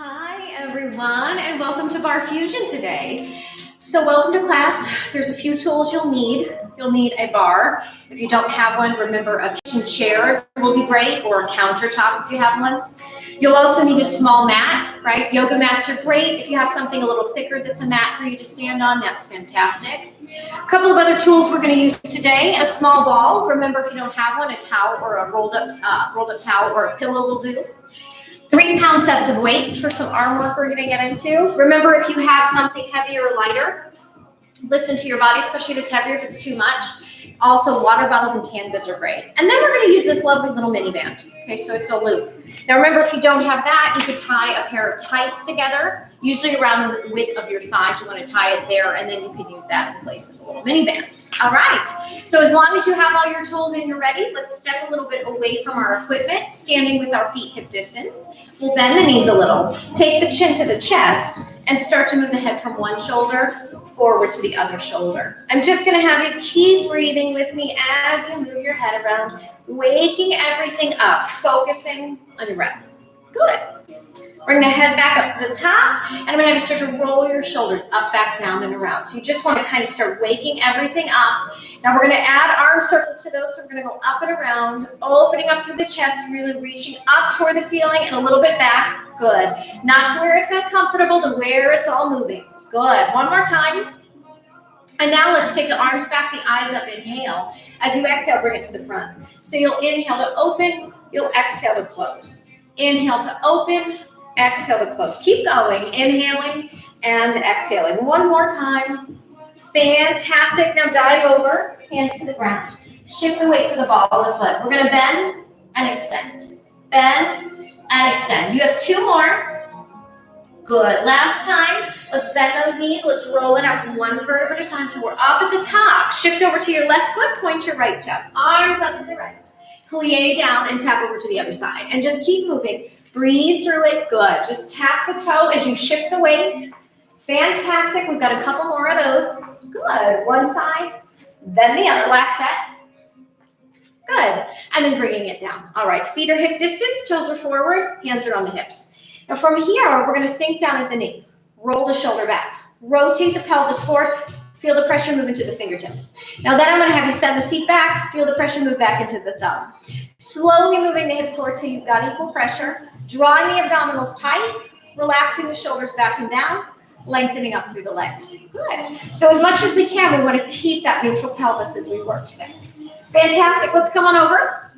Hi everyone, and welcome to Barre Fusion today. So welcome to class. There's a few tools you'll need. You'll need a bar. If you don't have one, remember a kitchen chair will do great, or a countertop if you have one. You'll also need a small mat, right? Yoga mats are great. If you have something a little thicker that's a mat for you to stand on, that's fantastic. A couple of other tools we're going to use today. A small ball. Remember, if you don't have one, a towel or a rolled up towel or a pillow will do. 3-pound sets of weights for some arm work we're going to get into. Remember, if you have something heavier or lighter, listen to your body, especially if it's heavier, if it's too much. Also, water bottles and canned goods are great. And then we're going to use this lovely little mini band. Okay, so it's a loop. Now remember, if you don't have that, you could tie a pair of tights together, usually around the width of your thighs. You want to tie it there, and then you can use that in place of the little mini band. All right, so as long as you have all your tools and you're ready, let's step a little bit away from our equipment, standing with our feet hip distance. We'll bend the knees a little, take the chin to the chest, and start to move the head from one shoulder forward to the other shoulder. I'm just going to have you keep breathing with me as you move your head around, waking everything up, focusing on your breath. Good. Bring the head back up to the top, and I'm going to have you start to roll your shoulders up, back, down, and around. So you just want to kind of start waking everything up. Now we're going to add arm circles to those, so we're going to go up and around, opening up through the chest, really reaching up toward the ceiling and a little bit back. Good. Not to where it's uncomfortable, to where it's all moving. Good. One more time. And now let's take the arms back, the eyes up, inhale. As you exhale, bring it to the front. So you'll inhale to open, you'll exhale to close. Inhale to open, exhale to close. Keep going, inhaling and exhaling. One more time. Fantastic. Now dive over, hands to the ground. Shift the weight to the ball of the foot. We're going to bend and extend. Bend and extend. You have 2 more. Good. Last time, let's bend those knees. Let's roll it up 1 vertebra at a time till we're up at the top. Shift over to your left foot, point your right toe. Arms up to the right. Plie down and tap over to the other side. And just keep moving. Breathe through it. Good. Just tap the toe as you shift the weight. Fantastic. We've got a couple more of those. Good. One side, then the other. Last set. Good. And then bringing it down. All right. Feet are hip distance. Toes are forward. Hands are on the hips. Now from here, we're going to sink down at the knee. Roll the shoulder back. Rotate the pelvis forward. Feel the pressure move into the fingertips. Now then I'm going to have you send the seat back. Feel the pressure move back into the thumb. Slowly moving the hips forward till you've got equal pressure. Drawing the abdominals tight. Relaxing the shoulders back and down. Lengthening up through the legs. Good. So as much as we can, we want to keep that neutral pelvis as we work today. Fantastic. Let's come on over.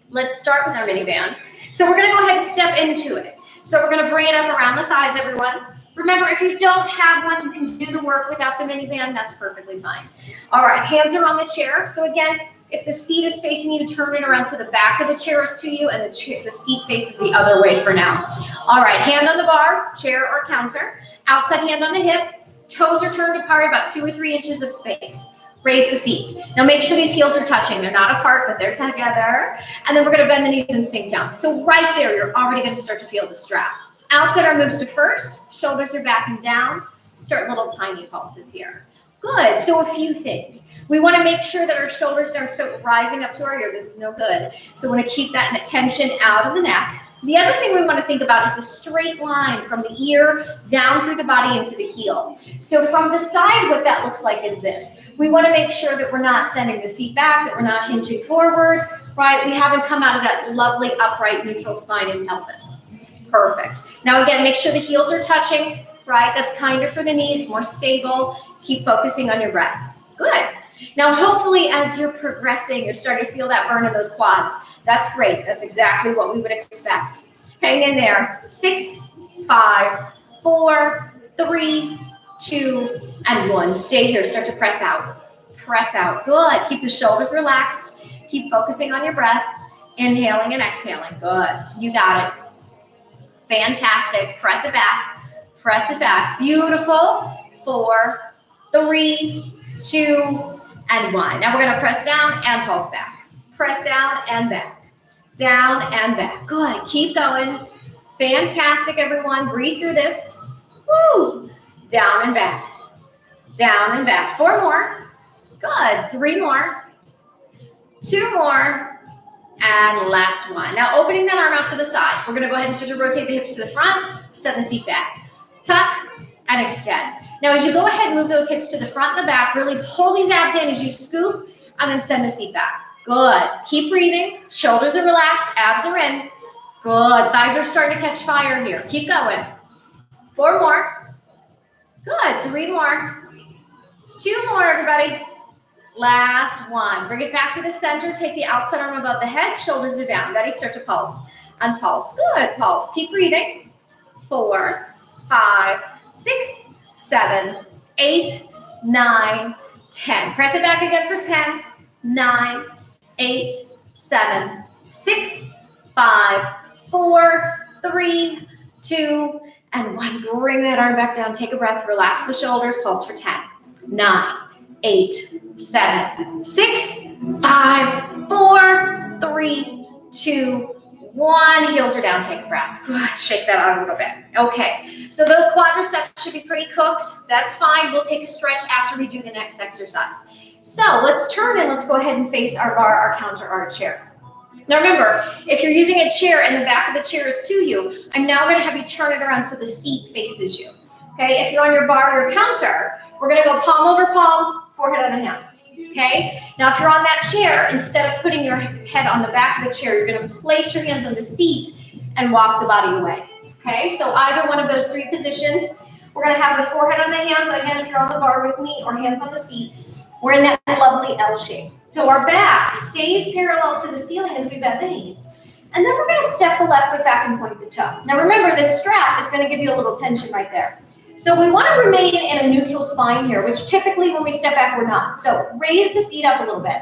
Let's start with our mini band. So we're going to go ahead and step into it. So we're going to bring it up around the thighs, everyone. Remember, if you don't have one, you can do the work without the mini band. That's perfectly fine. All right, hands are on the chair. So again, if the seat is facing you, turn it around so the back of the chair is to you and the seat faces the other way for now. All right, hand on the bar, chair or counter. Outside hand on the hip. Toes are turned apart, about 2 or 3 inches of space. Raise the feet. Now make sure these heels are touching. They're not apart, but they're together. And then we're going to bend the knees and sink down. So right there, you're already going to start to feel the strap. Outside arm moves to first. Shoulders are back and down. Start little tiny pulses here. Good. So a few things. We want to make sure that our shoulders don't start rising up to our ear. This is no good. So we want to keep that tension out of the neck. The other thing we want to think about is a straight line from the ear down through the body into the heel. So from the side, what that looks like is this. We want to make sure that we're not sending the seat back, that we're not hinging forward, right? We haven't come out of that lovely upright neutral spine and pelvis. Perfect. Now again, make sure the heels are touching, right? That's kinder for the knees, more stable. Keep focusing on your breath. Good. Now hopefully as you're progressing, you're starting to feel that burn in those quads. That's great. That's exactly what we would expect. Hang in there. 6, 5, 4, 3, 2, and 1. Stay here. Start to press out. Press out. Good. Keep the shoulders relaxed. Keep focusing on your breath. Inhaling and exhaling. Good. You got it. Fantastic. Press it back. Press it back. Beautiful. 4, 3, 2, and 1. Now we're going to press down and pulse back. Press down and back. Down and back. Good. Keep going. Fantastic, everyone. Breathe through this. Woo. Down and back. Down and back. 4 more. Good. 3 more. 2 more. And last one. Now opening that arm out to the side. We're gonna go ahead and start to rotate the hips to the front, send the seat back. Tuck and extend. Now as you go ahead and move those hips to the front and the back, really pull these abs in as you scoop and then send the seat back. Good. Keep breathing. Shoulders are relaxed, abs are in. Good. Thighs are starting to catch fire here. Keep going. 4 more. Good. 3 more. 2 more, everybody. Last one. Bring it back to the center. Take the outside arm above the head. Shoulders are down. Ready? Start to pulse. Unpulse. Good. Pulse. Keep breathing. 4, 5, 6, 7, 8, 9, 10. Press it back again for 10, 9, 8, 7, 6, 5, 4, 3, 2, and 1. Bring that arm back down. Take a breath. Relax the shoulders. Pulse for 10, 9, 8, 7, 6, 5, 4, 3, 2, 1. Heels are down. Take a breath. Good. Shake that out a little bit. Okay. So those quadriceps should be pretty cooked. That's fine. We'll take a stretch after we do the next exercise. So let's turn and let's go ahead and face our bar, our counter, our chair. Now remember, if you're using a chair and the back of the chair is to you, I'm now going to have you turn it around so the seat faces you. Okay. If you're on your bar or your counter, we're going to go palm over palm, forehead on the hands. Okay. Now, if you're on that chair, instead of putting your head on the back of the chair, you're going to place your hands on the seat and walk the body away. Okay. So either one of those 3 positions, we're going to have the forehead on the hands. Again, if you're on the bar with me, or hands on the seat, we're in that lovely L shape. So our back stays parallel to the ceiling as we bend the knees. And then we're going to step the left foot back and point the toe. Now remember, this strap is going to give you a little tension right there. So we want to remain in a neutral spine here, which typically when we step back, we're not. So raise the seat up a little bit.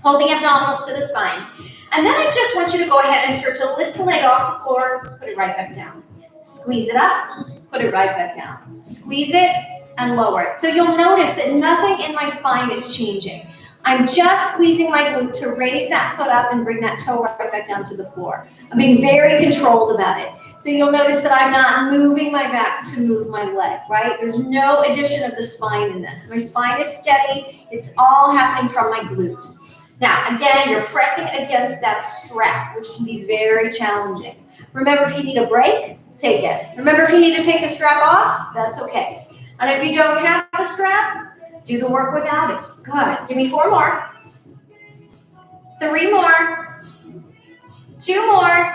Pull the abdominals to the spine. And then I just want you to go ahead and start to lift the leg off the floor, put it right back down. Squeeze it up, put it right back down. Squeeze it and lower it. So you'll notice that nothing in my spine is changing. I'm just squeezing my glute to raise that foot up and bring that toe right back down to the floor. I'm being very controlled about it. So you'll notice that I'm not moving my back to move my leg, right? There's no addition of the spine in this. My spine is steady. It's all happening from my glute. Now, again, you're pressing against that strap, which can be very challenging. Remember, if you need a break, take it. Remember, if you need to take the strap off, that's okay. And if you don't have the strap, do the work without it. Good. Give me 4 more. 3 more. 2 more.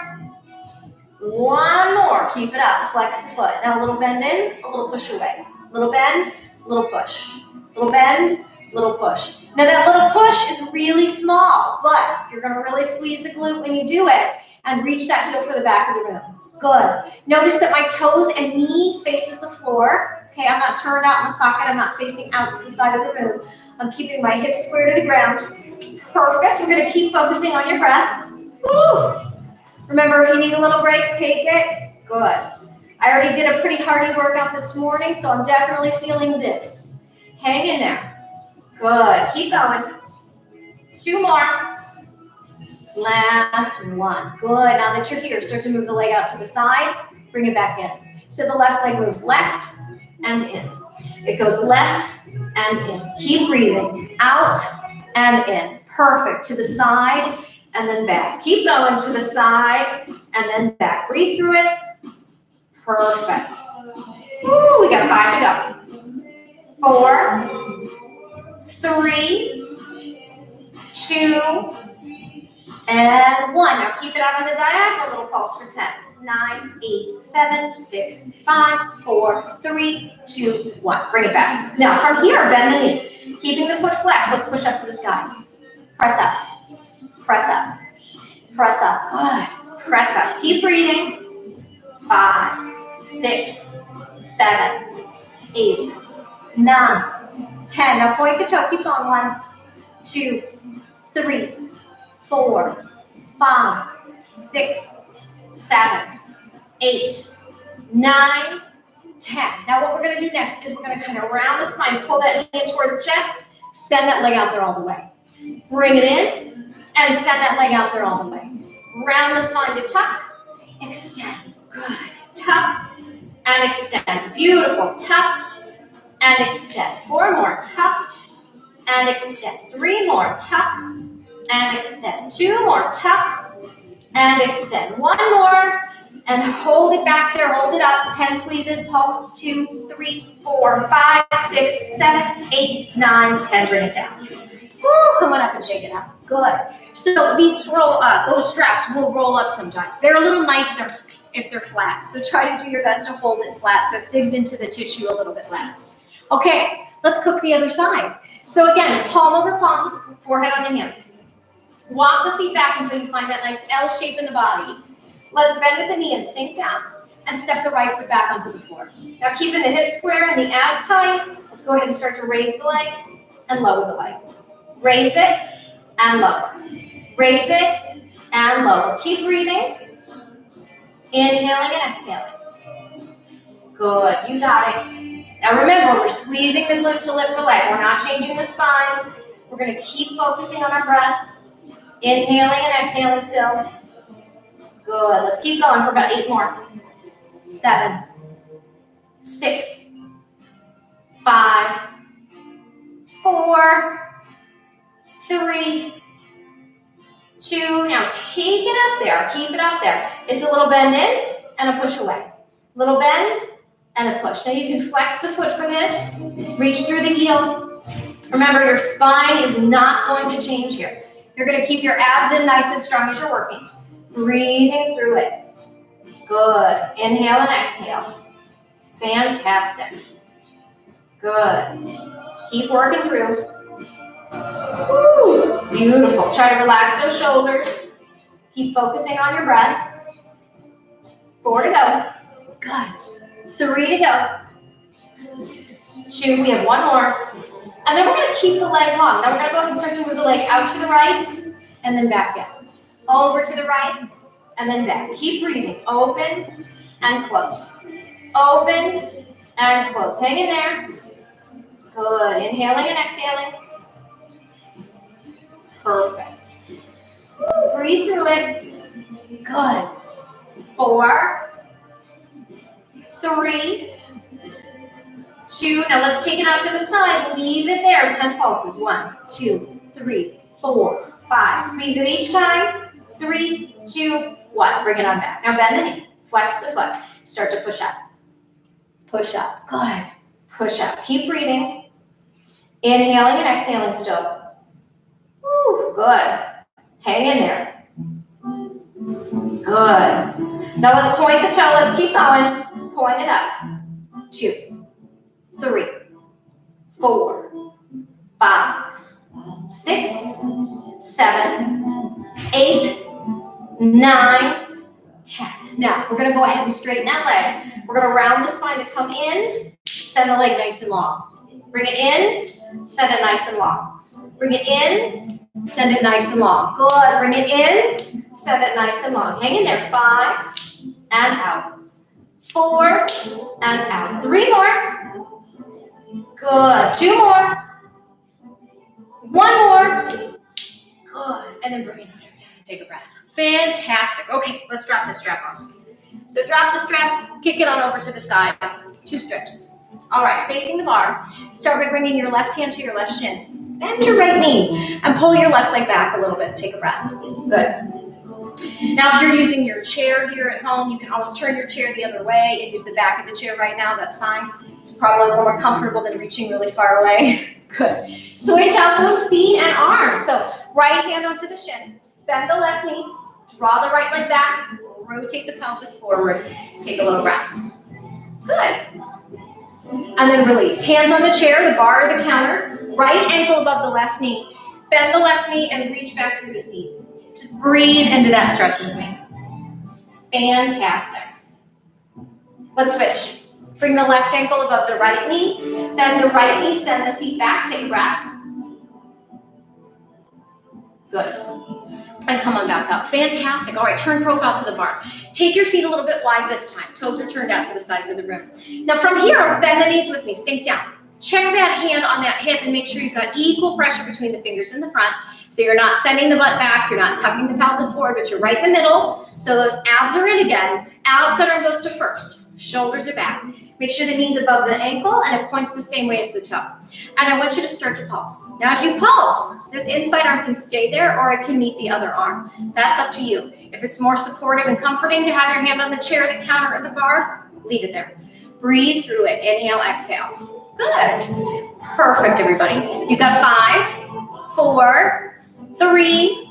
1 more. Keep it up. Flex the foot. Now a little bend in, a little push away. Little bend, little push. Little bend, little push. Now that little push is really small, but you're going to really squeeze the glute when you do it and reach that heel for the back of the room. Good. Notice that my toes and knee faces the floor. Okay, I'm not turned out in the socket. I'm not facing out to the side of the room. I'm keeping my hips square to the ground. Perfect. You're going to keep focusing on your breath. Woo! Remember, if you need a little break, take it. Good. I already did a pretty hardy workout this morning, so I'm definitely feeling this. Hang in there. Good. Keep going. 2 more. Last one. Good. Now that you're here, start to move the leg out to the side. Bring it back in. So the left leg moves left and in. It goes left and in. Keep breathing. Out and in. Perfect. To the side and then back. Keep going to the side and then back. Breathe through it. Perfect. Woo, we got 5 to go. 4, 3, 2, and 1. Now keep it out on the diagonal. Little pulse for 10. 9, 8, 7, 6, 5, 4, 3, 2, 1. Bring it back. Now from here, bend the knee. Keeping the foot flexed. Let's push up to the sky. Press up. Press up. Press up. Good. Press up. Keep breathing. 5, 6, 7, 8, 9, 10. Now point the toe. Keep going. 1, 2, 3, 4, 5, 6, 7, 8, 9, 10. Now what we're going to do next is we're going to kind of round the spine, pull that knee in toward the chest, send that leg out there all the way. Bring it in and send that leg out there all the way. Round the spine to tuck, extend. Good. Tuck and extend. Beautiful. Tuck and extend. 4 more. Tuck and extend. 3 more. Tuck and extend. 2 more, tuck and extend. 1 more, and hold it back there, hold it up. 10 squeezes, pulse, 2, 3, 4, 5, 6, 7, 8, 9, 10, bring it down. Woo, come on up and shake it up, good. So these those straps will roll up sometimes. They're a little nicer if they're flat, so try to do your best to hold it flat so it digs into the tissue a little bit less. Okay, let's cook the other side. So again, palm over palm, forehead on the hands. Walk the feet back until you find that nice L shape in the body. Let's bend at the knee and sink down and step the right foot back onto the floor. Now keeping the hips square and the abs tight, let's go ahead and start to raise the leg and lower the leg. Raise it and lower. Raise it and lower. Keep breathing. Inhaling and exhaling. Good, you got it. Now remember, we're squeezing the glute to lift the leg. We're not changing the spine. We're going to keep focusing on our breath. Inhaling and exhaling still. Good, let's keep going for about 8 more. 7, 6, 5, 4, 3, 2. Now take it up there, keep it up there. It's a little bend in and a push away. Little bend and a push. Now you can flex the foot for this, reach through the heel. Remember, your spine is not going to change here. You're going to keep your abs in nice and strong as you're working. Breathing through it. Good. Inhale and exhale. Fantastic. Good. Keep working through. Woo. Beautiful. Try to relax those shoulders. Keep focusing on your breath. 4 to go. Good. 3 to go. 2. We have 1 more. And then we're going to keep the leg long. Now we're going to go ahead and start to move the leg out to the right and then back down. Over to the right and then back. Keep breathing. Open and close. Open and close. Hang in there. Good. Inhaling and exhaling. Perfect. Breathe through it. Good. 4, 3, 2. Now let's take it out to the side. Leave it there. 10 pulses. 1, 2, 3, 4, 5. Squeeze it each time. 3, 2, 1. Bring it on back. Now bend the knee. Flex the foot. Start to push up. Push up. Good. Push up. Keep breathing. Inhaling and exhaling still. Woo, good. Hang in there. Good. Now let's point the toe. Let's keep going. Point it up. 2, 3, 4, 5, 6, 7, 8, 9, 10. Now we're going to go ahead and straighten that leg. We're going to round the spine to come in. Send the leg nice and long. Bring it in. Send it nice and long. Bring it in. Send it nice and long. Good. Bring it in. Send it nice and long. Hang in there. 5 and out. 4 and out. 3 more. Good. 2 more. 1 more. Good. And then bring it down. Take a breath. Fantastic. Okay, let's drop the strap off. So drop the strap, kick it on over to the side. 2 stretches. All right, facing the bar. Start by bringing your left hand to your left shin. Bend your right knee and pull your left leg back a little bit. Take a breath. Good. Now, if you're using your chair here at home, you can always turn your chair the other way and use the back of the chair right now. That's fine. It's probably a little more comfortable than reaching really far away. Good. Switch out those feet and arms. So right hand onto the shin. Bend the left knee. Draw the right leg back. Rotate the pelvis forward. Take a little breath. Good. And then release. Hands on the chair, the bar or the counter. Right ankle above the left knee. Bend the left knee and reach back through the seat. Just breathe into that stretch with me. Fantastic. Let's switch. Bring the left ankle above the right knee. Bend the right knee, send the seat back. Take a breath. Good. And come on back up. Fantastic. All right, turn profile to the bar. Take your feet a little bit wide this time. Toes are turned out to the sides of the room. Now from here, bend the knees with me. Sink down. Check that hand on that hip and make sure you've got equal pressure between the fingers in the front. So you're not sending the butt back. You're not tucking the pelvis forward, but you're right in the middle. So those abs are in again. Outside arm goes to first. Shoulders are back. Make sure the knee's above the ankle and it points the same way as the toe. And I want you to start to pulse. Now as you pulse, this inside arm can stay there or it can meet the other arm. That's up to you. If it's more supportive and comforting to have your hand on the chair, the counter, or the bar, leave it there. Breathe through it. Inhale, exhale. Good. Perfect, everybody. You got 5, 4, 3,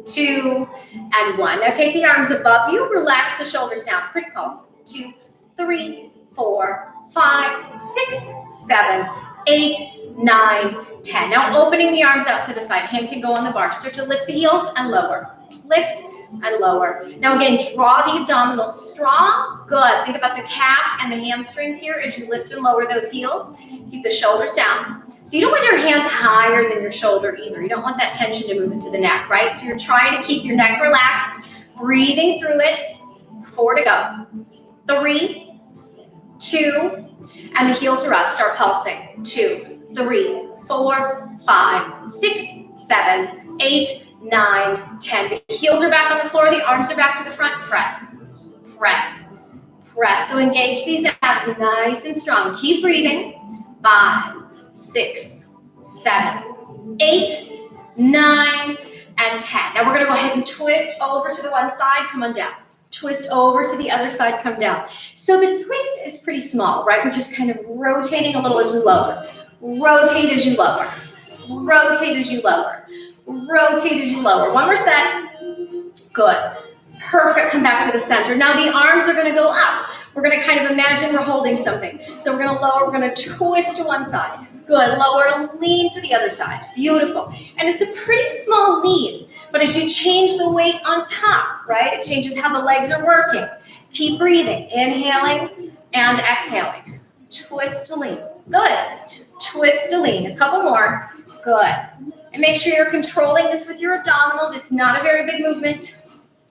2, and 1. Now take the arms above you. Relax the shoulders down. Quick pulse. 2, 3, 4, 5, 6, 7, 8, 9, 10. Now opening the arms out to the side. Hand can go on the bar. Start to lift the heels and lower. Lift and lower. Now again, draw the abdominals strong. Good. Think about the calf and the hamstrings here as you lift and lower those heels. Keep the shoulders down. So you don't want your hands higher than your shoulder either. You don't want that tension to move into the neck, right? So you're trying to keep your neck relaxed, breathing through it. 4 to go. 3, 2, and the heels are up. Start pulsing. 2, 3, 4, 5, 6, 7, 8, 9, 10. The heels are back on the floor. The arms are back to the front. Press, press, press. So engage these abs nice and strong. Keep breathing. 5, 6, 7, 8, 9, and 10. Now we're going to go ahead and twist over to the one side. Come on down. Twist over to the other side. Come down. So the twist is pretty small, right? We're just kind of rotating a little as we lower. Rotate as you lower. Rotate as you lower. Rotate as you lower. One more set. Good. Perfect. Come back to the center. Now the arms are going to go up. We're going to kind of imagine we're holding something. So we're going to lower. We're going to twist to one side. Good. Lower. Lean to the other side. Beautiful. And it's a pretty small lean. But as you change the weight on top, right, it changes how the legs are working. Keep breathing. Inhaling and exhaling. Twist to lean. Good. Twist to lean. A couple more. Good. And make sure you're controlling this with your abdominals. It's not a very big movement.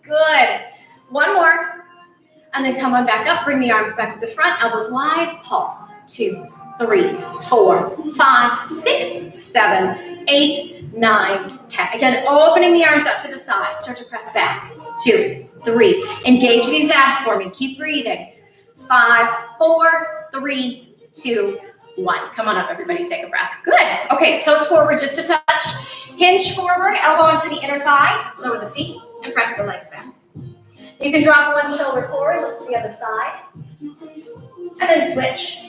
Good. One more. And then come on back up. Bring the arms back to the front. Elbows wide. Pulse. 2, 3, 4, 5, 6, 7, 8, 9, 10. Again, opening the arms out to the side. Start to press back. 2, 3. Engage these abs for me. Keep breathing. 5, 4, 3, 2, 1. Come on up, everybody. Take a breath. Good. Okay, toes forward just a touch. Hinge forward, elbow onto the inner thigh. Lower the seat and press the legs back. You can drop one shoulder forward, look to the other side. And then switch.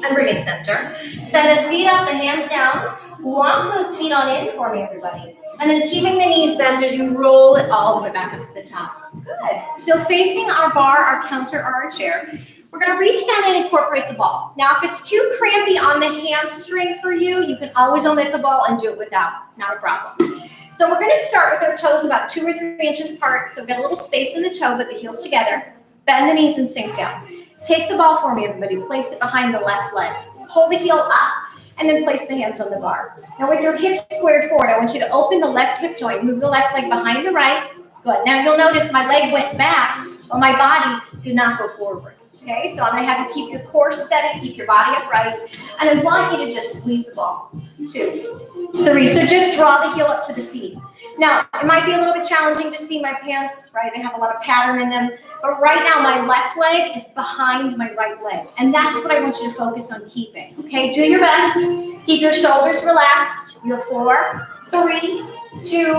And bring it center. Send the seat up, the hands down. Walk those feet on in for me, everybody. And then keeping the knees bent as you roll it all the way back up to the top. Good. Still facing our bar, our counter, or our chair. We're going to reach down and incorporate the ball. Now, if it's too crampy on the hamstring for you, you can always omit the ball and do it without. Not a problem. So we're going to start with our toes about 2 or 3 inches apart. So we've got a little space in the toe, but the heels together. Bend the knees and sink down. Take the ball for me, everybody. Place it behind the left leg. Hold the heel up, and then place the hands on the bar. Now, with your hips squared forward, I want you to open the left hip joint. Move the left leg behind the right. Good. Now, you'll notice my leg went back, but my body did not go forward. Okay, so I'm going to have you keep your core steady, keep your body upright, and I want you to just squeeze the ball. 2, 3. So just draw the heel up to the seat. Now, it might be a little bit challenging to see my pants, right? They have a lot of pattern in them. But right now, my left leg is behind my right leg. And that's what I want you to focus on keeping. Okay, do your best. Keep your shoulders relaxed. Your 4, 3, 2,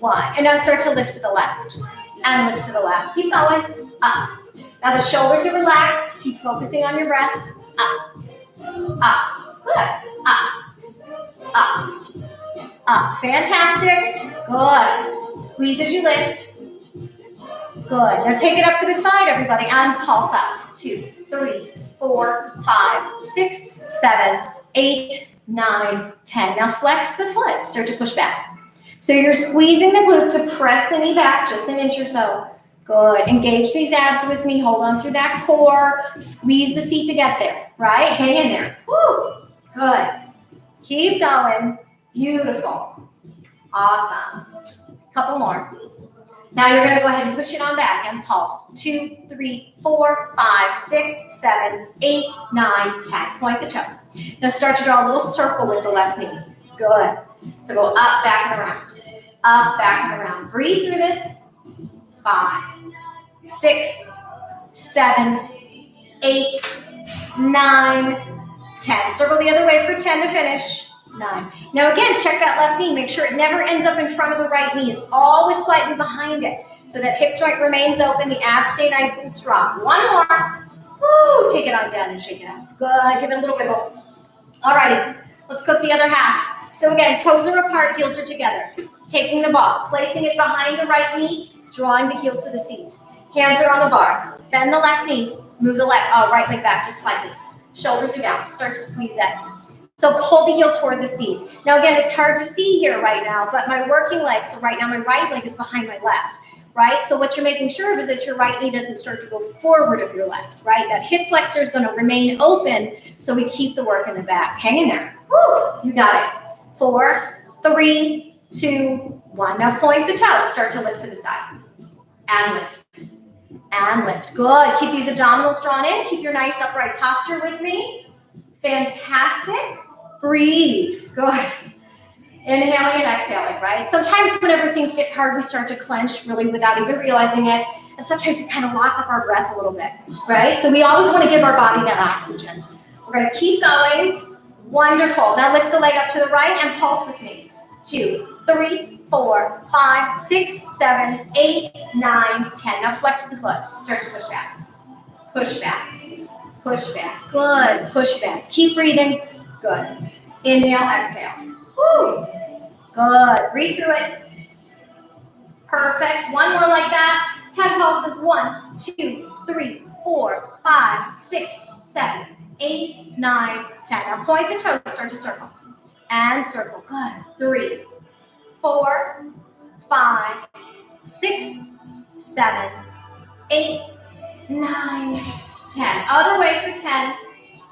1. And now start to lift to the left. And lift to the left. Keep going. Up. Now the shoulders are relaxed. Keep focusing on your breath. Up. Up. Good. Up. Up. Up. Fantastic. Good. Squeeze as you lift. Good. Now take it up to the side, everybody, and pulse up. 2, 3, 4, 5, 6, 7, 8, 9, 10. Now flex the foot. Start to push back. So you're squeezing the glute to press the knee back just an inch or so. Good. Engage these abs with me. Hold on through that core. Squeeze the seat to get there. Right? Hang in there. Woo. Good. Keep going. Beautiful. Awesome. Couple more. Now you're going to go ahead and push it on back and pulse. 2, 3, 4, 5, 6, 7, 8, 9, 10. Point the toe. Now start to draw a little circle with the left knee. Good. So go up, back, and around. Up, back, and around. Breathe through this. 5, 6, 7, 8, 9, 10. Circle the other way for 10 to finish. 9. Now again, check that left knee. Make sure it never ends up in front of the right knee. It's always slightly behind it. So that hip joint remains open, the abs stay nice and strong. One more. Woo, take it on down and shake it out. Good, give it a little wiggle. Alrighty, let's cook the other half. So again, toes are apart, heels are together. Taking the ball, placing it behind the right knee, drawing the heel to the seat. Hands are on the bar. Bend the left knee, move the right leg back just slightly. Shoulders are down, start to squeeze it. So pull the heel toward the seat. Now again, it's hard to see here right now, but my working leg, so right now my right leg is behind my left. Right? So what you're making sure of is that your right knee doesn't start to go forward of your left, right? That hip flexor is going to remain open, so we keep the work in the back. Hang in there. Woo! You got it. 4, 3, 2, 1. Now point the toes. Start to lift to the side. And lift. And lift. Good. Keep these abdominals drawn in. Keep your nice upright posture with me. Fantastic. Breathe. Good. Inhaling and exhaling, right? Sometimes whenever things get hard, we start to clench really without even realizing it. And sometimes we kind of lock up our breath a little bit, right? So we always want to give our body that oxygen. We're going to keep going. Wonderful. Now lift the leg up to the right and pulse with me. 2, 3, 4, 5, 6, 7, 8, 9, 10. Now flex the foot. Start to push back. Push back. Push back. Good. Push back. Keep breathing. Good. Inhale, exhale. Woo. Good. Breathe through it. Perfect. One more like that. 10 pulses. 1, 2, 3, 4, 5, 6, 7, 8, 9, 10. Now point the toes. Start to circle. And circle. Good. 3, 4, 5, 6, 7, 8, 9, 10. Other way for 10.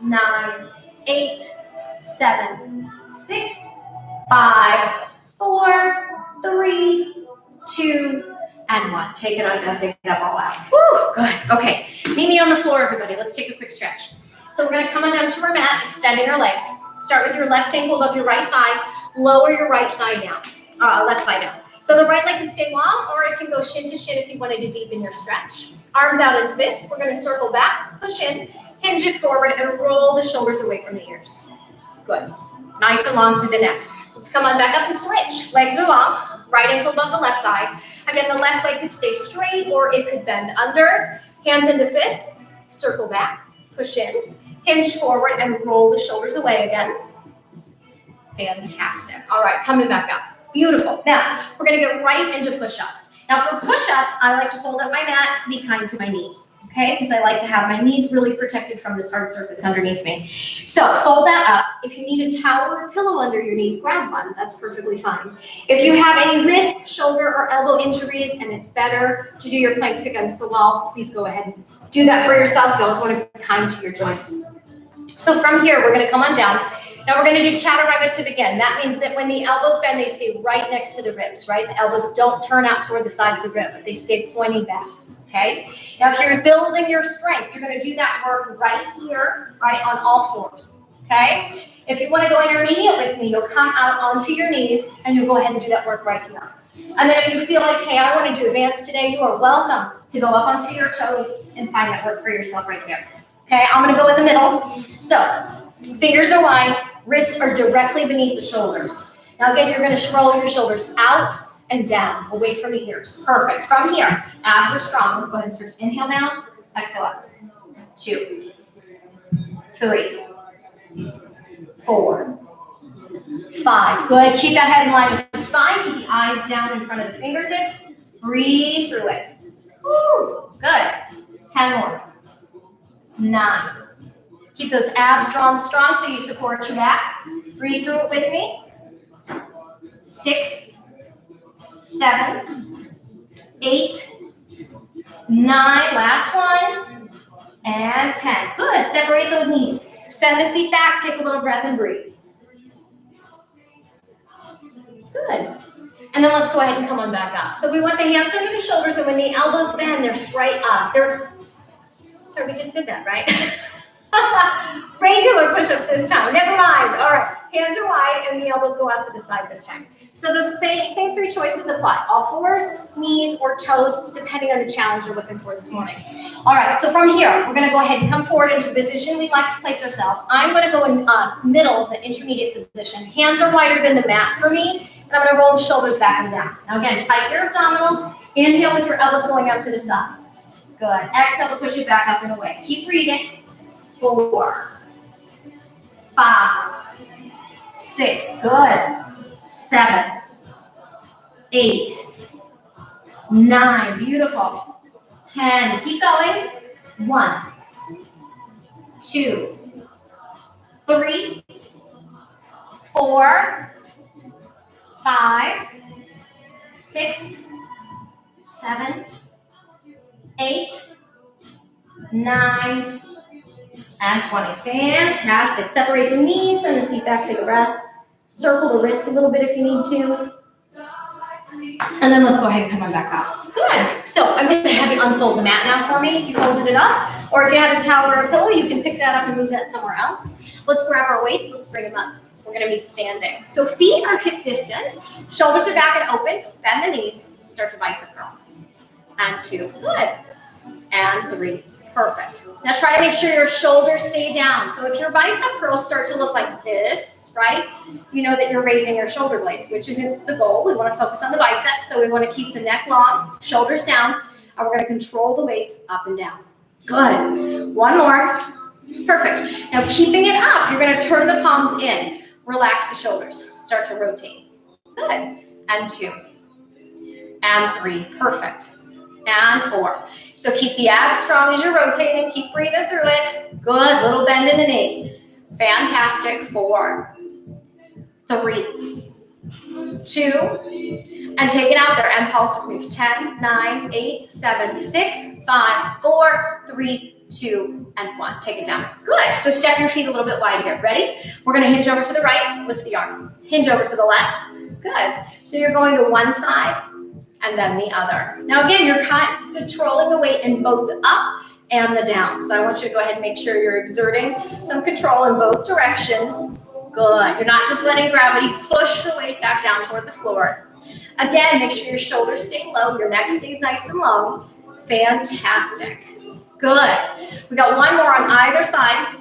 9, 8, 7, 6, 5, 4, 3, 2, and 1. Take it on down, take it up all out. Woo, good. Okay, meet me on the floor, everybody. Let's take a quick stretch. So we're going to come on down to our mat, extending our legs. Start with your left ankle above your right thigh. Lower your right thigh down, left thigh down. So the right leg can stay long, or it can go shin to shin if you wanted to deepen your stretch. Arms out in fists. We're going to circle back, push in, hinge it forward, and roll the shoulders away from the ears. Good. Nice and long through the neck. Let's come on back up and switch. Legs are long. Right ankle above the left thigh. Again, the left leg could stay straight or it could bend under. Hands into fists. Circle back. Push in. Hinge forward and roll the shoulders away again. Fantastic. All right, coming back up. Beautiful. Now, we're going to get right into push-ups. Now, for push-ups, I like to fold up my mat to be kind to my knees. Okay, because I like to have my knees really protected from this hard surface underneath me. So fold that up. If you need a towel or a pillow under your knees, grab one. That's perfectly fine. If you have any wrist, shoulder, or elbow injuries and it's better to do your planks against the wall, please go ahead and do that for yourself. You always want to be kind to your joints. So from here, we're going to come on down. Now we're going to do chaturanga to begin. That means that when the elbows bend, they stay right next to the ribs, right? The elbows don't turn out toward the side of the rib, but they stay pointing back. Okay, now if you're building your strength, you're going to do that work right here, right on all fours. Okay, if you want to go intermediate with me, you'll come out onto your knees and you'll go ahead and do that work right here. And then if you feel like, hey, I want to do advanced today, you are welcome to go up onto your toes and find that work for yourself right here. Okay, I'm going to go in the middle. So fingers are wide, wrists are directly beneath the shoulders. Now again, you're going to roll your shoulders out and down, away from the ears. Perfect. From here, abs are strong. Let's go ahead and start. Inhale down, exhale up. 2, 3, 4, 5. Good. Keep that head in line with the spine. Keep the eyes down in front of the fingertips. Breathe through it. Woo. Good. 10 more. 9. Keep those abs drawn strong so you support your back. Breathe through it with me. 6, 7, 8, 9, last one, and 10. Good, separate those knees. Send the seat back, take a little breath and breathe. Good. And then let's go ahead and come on back up. So we want the hands under the shoulders, and when the elbows bend, they're straight up. Sorry, we just did that, right? Regular push-ups this time, never mind. All right, hands are wide and the elbows go out to the side this time. So those same 3 choices apply, all fours, knees, or toes, depending on the challenge you're looking for this morning. All right, so from here, we're gonna go ahead and come forward into the position we'd like to place ourselves. I'm gonna go in middle, the intermediate position. Hands are wider than the mat for me, and I'm gonna roll the shoulders back and down. Now again, tighten your abdominals. Inhale with your elbows going out to the side. Good. Exhale to push it back up and away. Keep breathing. 4, 5, 6. Good. 7, 8, 9. Beautiful. 10. Keep going. 1, 2, 3, 4, 5, 6, 7, 8, 9, and 20. Fantastic. Separate the knees, send the seat back, take a breath. Circle the wrists a little bit if you need to. And then let's go ahead and come on back up. Good. So I'm going to have you unfold the mat now for me if you folded it up. Or if you had a towel or a pillow, you can pick that up and move that somewhere else. Let's grab our weights. Let's bring them up. We're going to meet standing. So feet are hip distance. Shoulders are back and open. Bend the knees. Start to bicep curl. And 2. Good. And 3. Perfect. Now try to make sure your shoulders stay down. So if your bicep curls start to look like this, right, you know that you're raising your shoulder blades, which isn't the goal. We want to focus on the biceps. So we want to keep the neck long, shoulders down, and we're going to control the weights up and down. Good. One more. Perfect. Now keeping it up, you're going to turn the palms in. Relax the shoulders. Start to rotate. Good. And 2. And 3. Perfect. And 4. So keep the abs strong as you're rotating. Keep breathing through it. Good. Little bend in the knee. Fantastic. 4, 3, 2, and take it out there. And pulse with me. 10, 9, 8, 7, 6, 5, 4, 3, 2, and 1. Take it down. Good. So step your feet a little bit wide here. Ready? We're going to hinge over to the right. Lift the arm. Hinge over to the left. Good. So you're going to one side and then the other. Now again, you're controlling the weight in both the up and the down. So I want you to go ahead and make sure you're exerting some control in both directions. Good. You're not just letting gravity push the weight back down toward the floor. Again, make sure your shoulders stay low, your neck stays nice and long. Fantastic. Good. We got one more on either side.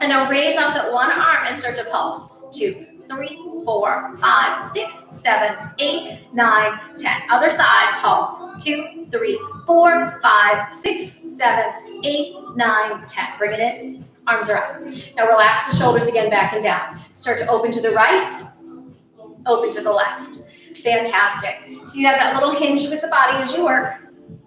And now raise up that one arm and start to pulse. 2, 3, 4, 5, 6, 7, 8, 9, 10. Other side, pulse. 2, 3, 4, 5, 6, 7, 8, 9, 10. Bring it in. Arms are up. Now relax the shoulders again, back and down. Start to open to the right, open to the left. Fantastic. So you have that little hinge with the body as you work.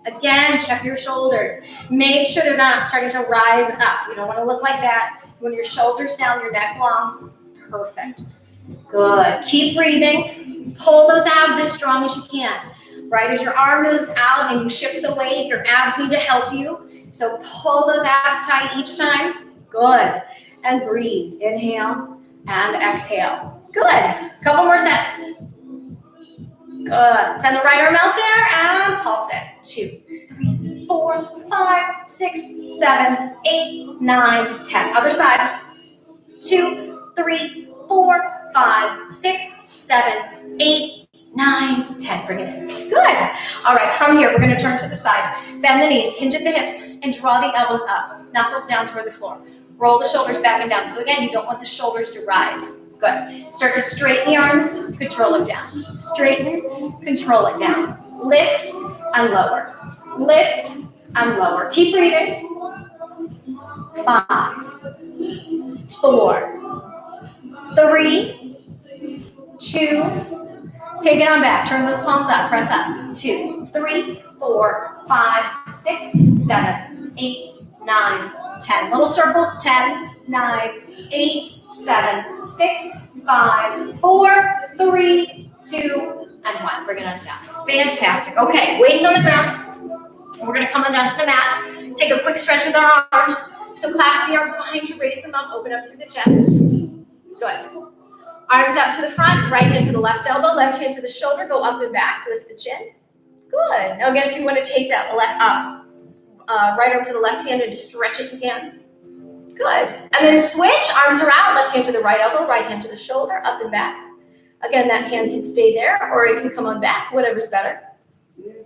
Again, check your shoulders. Make sure they're not starting to rise up. You don't want to look like that. You want your shoulders down, your neck long. Perfect. Good. Keep breathing. Pull those abs as strong as you can. Right as your arm moves out and you shift the weight, your abs need to help you. So pull those abs tight each time. Good. And breathe. Inhale and exhale. Good. Couple more sets. Good. Send the right arm out there and pulse it. 2, 3, 4, 5, 6, 7, 8, 9, 10. Other side. 2, 3, 4, 5, 6, 7, 8, 9, 10. Bring it in. Good. All right. From here, we're going to turn to the side. Bend the knees, hinge at the hips, and draw the elbows up. Knuckles down toward the floor. Roll the shoulders back and down. So again, you don't want the shoulders to rise. Good. Start to straighten the arms, control it down. Straighten, control it down. Lift and lower. Lift and lower. Keep breathing. 5, 4, 3, 2. Take it on back. Turn those palms up. Press up. 2, 3, 4, 5, 6, 7, 8, 9, 10. Little circles. 10, 9, 8, 7, 6, 5, 4, 3, 2, and 1. Bring it on down. Fantastic. Okay, weights on the ground. We're going to come on down to the mat. Take a quick stretch with our arms. So clasp the arms behind you, raise them up, open up through the chest. Good. Arms out to the front, right hand to the left elbow, left hand to the shoulder, go up and back, lift the chin. Good. Now again, if you want to take that right arm to the left hand and just stretch it again. Good. And then switch, arms are out, left hand to the right elbow, right hand to the shoulder, up and back. Again, that hand can stay there or it can come on back, whatever's better.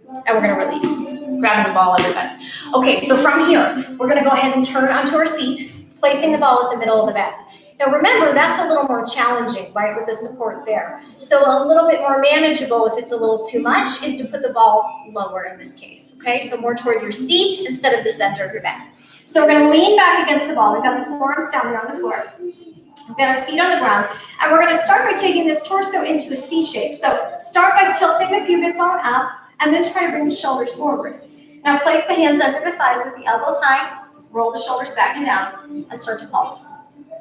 And we're gonna release. Grabbing the ball, everybody. Okay, so from here, we're gonna go ahead and turn onto our seat, placing the ball at the middle of the mat. Now remember, that's a little more challenging, right, with the support there. So a little bit more manageable if it's a little too much is to put the ball lower in this case, okay? So more toward your seat instead of the center of your mat. So we're gonna lean back against the ball. We've got the forearms down there on the floor. We've got our feet on the ground, and we're gonna start by taking this torso into a C shape. So start by tilting the pubic bone up, and then try to bring the shoulders forward. Now place the hands under the thighs with the elbows high, roll the shoulders back and down, and start to pulse.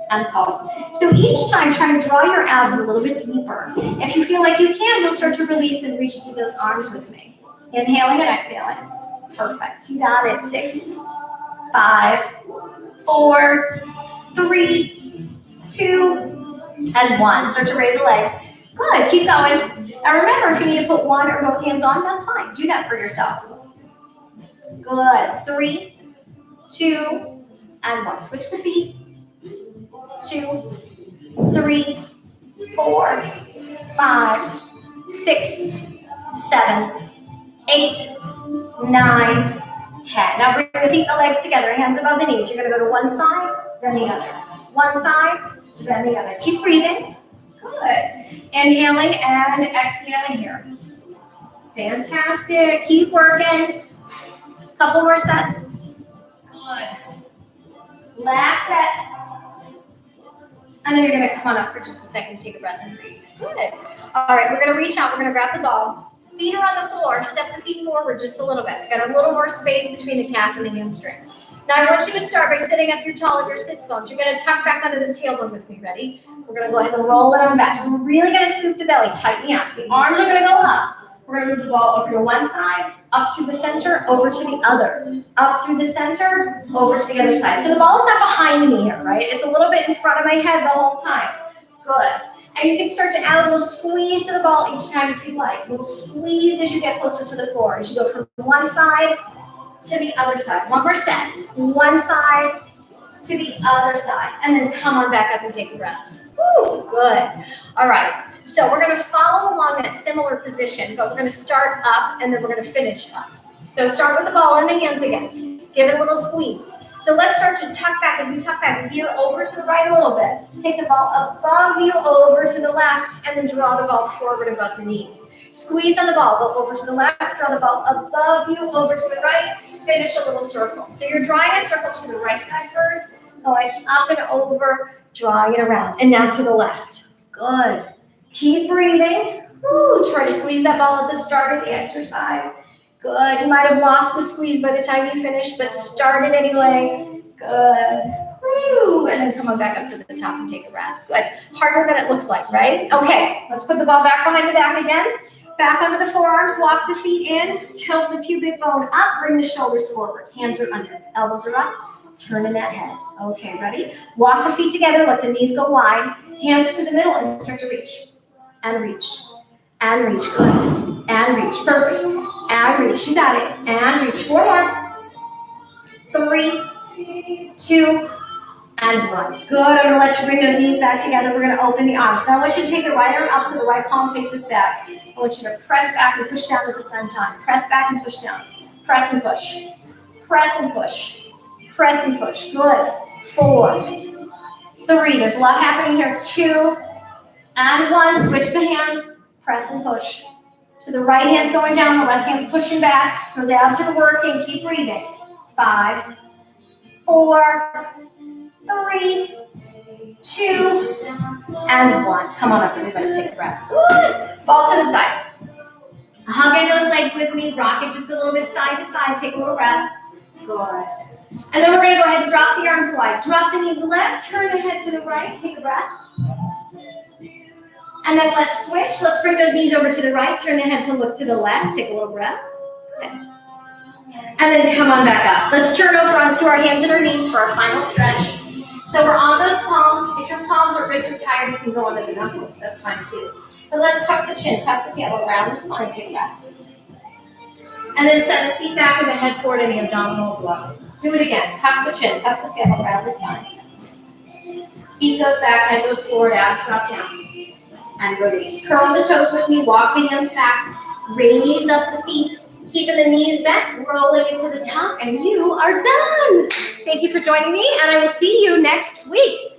And pulse. So each time, try to draw your abs a little bit deeper. If you feel like you can, you'll start to release and reach through those arms with me. Inhaling and exhaling. Perfect. You got it. 6, 5, 4, 3, 2, and 1. Start to raise a leg. Good. Keep going. Now remember, if you need to put one or both hands on, that's fine. Do that for yourself. Good. 3, 2, and 1. Switch the feet. 2, 3, 4, 5, 6, 7, 8, 9, 10. Now bring the feet and the legs together, hands above the knees. You're going to go to one side, then the other. One side, then the other. Keep breathing. Good. Inhaling and exhaling here. Fantastic. Keep working. Couple more sets. Good. Last set. And then you're going to come on up for just a second, take a breath and breathe. Good. All right, we're going to reach out. We're going to grab the ball. Feet are on the floor. Step the feet forward just a little bit. It's got a little more space between the calf and the hamstring. Now I want you to start by sitting up your tall of your sits bones. You're going to tuck back under this tailbone with me. Ready? We're going to go ahead and roll it on back. So we're really going to scoop the belly, tighten the abs. The arms are going to go up. We're going to move the ball over to one side, up through the center, over to the other. Up through the center, over to the other side. So the ball is not behind me here, right? It's a little bit in front of my head the whole time. Good. And you can start to add a little squeeze to the ball each time if you like. A little squeeze as you get closer to the floor. As you go from one side to the other side. One more set. One side to the other side. And then come on back up and take a breath. Woo, good. All right. So we're going to follow along that similar position, but we're going to start up and then we're going to finish up. So start with the ball in the hands again. Give it a little squeeze. So let's start to tuck back. As we tuck back, veer over to the right a little bit. Take the ball above you, over to the left, and then draw the ball forward above the knees. Squeeze on the ball. Go over to the left, draw the ball above you, over to the right. Finish a little circle. So you're drawing a circle to the right side first, going up and over, drawing it around. And now to the left. Good. Keep breathing. Woo, try to squeeze that ball at the start of the exercise. Good. You might have lost the squeeze by the time you finish, but start it anyway. Good. Woo. And then come on back up to the top and take a breath. Good. Harder than it looks like, right? Okay, let's put the ball back behind the back again. Back under the forearms, walk the feet in, tilt the pubic bone up, bring the shoulders forward. Hands are under, elbows are up, turning that head. Okay, ready? Walk the feet together, let the knees go wide. Hands to the middle and start to reach. And reach. And reach. Good. And reach. Perfect. And reach. You got it. And reach. 4 more. 3, 2, and 1. Good. I'm going to let you bring those knees back together. We're going to open the arms. Now I want you to take the right arm up so the right palm faces back. I want you to press back and push down with the senton. Press back and push down. Press and push. Press and push. Press and push. Good. 4, 3. There's a lot happening here. 2, and 1. Switch the hands. Press and push. So the right hand's going down, the left hand's pushing back. Those abs are working. Keep breathing. 5, 4, 3, 2, and 1. Come on up, everybody. Take a breath. Good. Ball to the side. Hug in those legs with me. Rock it just a little bit side to side. Take a little breath. Good. And then we're going to go ahead and drop the arms wide. Drop the knees left. Turn the head to the right. Take a breath. And then let's switch. Let's bring those knees over to the right. Turn the head to look to the left. Take a little breath. Good. And then come on back up. Let's turn over onto our hands and our knees for our final stretch. So we're on those palms. If your palms or wrists are tired, you can go under the knuckles. That's fine too. But let's tuck the chin, tuck the tail around the spine. Take a breath. And then set the seat back with the head forward and the abdominals low. Do it again. Tuck the chin, tuck the tail around the spine. Seat goes back, head goes forward, abs drop down. And release. Curl the toes with me, walk the hands back, raise up the seat, Keeping the knees bent, rolling it to the top, and you are done. Thank you for joining me, and I will see you next week.